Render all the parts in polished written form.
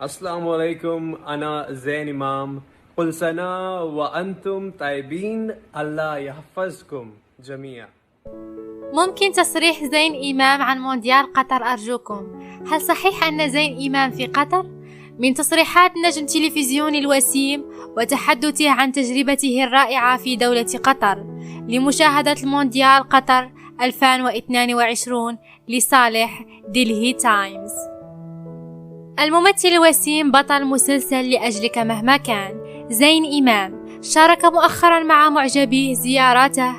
السلام عليكم. أنا زين إمام. كل سنة وأنتم طيبين. الله يحفظكم جميعا. ممكن تصريح زين إمام عن مونديال قطر أرجوكم؟ هل صحيح أن زين إمام في قطر؟ من تصريحات نجم تلفزيون الوسيم وتحدثه عن تجربته الرائعة في دولة قطر لمشاهدة المونديال قطر 2022 لصالح دلهي تايمز. الممثل الوسيم بطل مسلسل لأجلك مهما كان زين إمام شارك مؤخرا مع معجبيه زيارته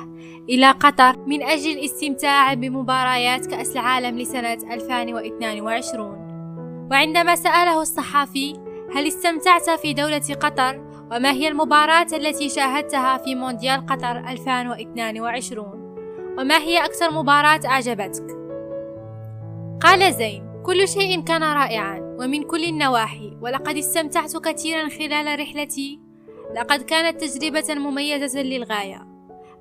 إلى قطر من أجل الاستمتاع بمباريات كأس العالم لسنة 2022. وعندما سأله الصحافي هل استمتعت في دولة قطر وما هي المباراة التي شاهدتها في مونديال قطر 2022 وما هي أكثر مباراة أعجبتك؟ قال زين: كل شيء كان رائعا ومن كل النواحي، ولقد استمتعت كثيرا خلال رحلتي. لقد كانت تجربة مميزة للغاية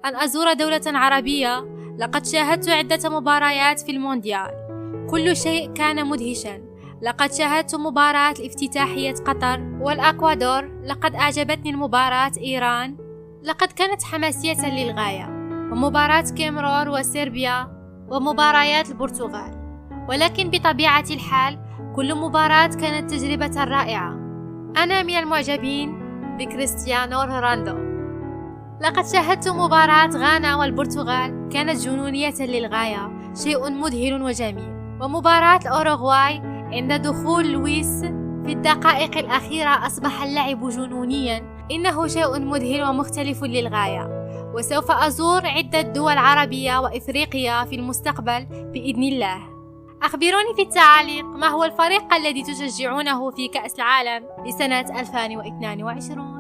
أن أزور دولة عربية. لقد شاهدت عدة مباريات في المونديال، كل شيء كان مدهشا. لقد شاهدت مباراة الافتتاحية قطر والأكوادور. لقد أعجبتني المباراة إيران، لقد كانت حماسية للغاية، ومباراة كاميرون وصربيا ومباريات البرتغال. ولكن بطبيعة الحال كل مباراة كانت تجربة رائعة. أنا من المعجبين بكريستيانو رونالدو. لقد شاهدت مباراة غانا والبرتغال، كانت جنونية للغاية، شيء مذهل وجميل. ومباراة الأوروغواي عند دخول لويس في الدقائق الأخيرة أصبح اللعب جنونيا. إنه شيء مذهل ومختلف للغاية. وسوف أزور عدة دول عربية وإفريقيا في المستقبل بإذن الله. أخبروني في التعاليق ما هو الفريق الذي تشجعونه في كأس العالم لسنة 2022.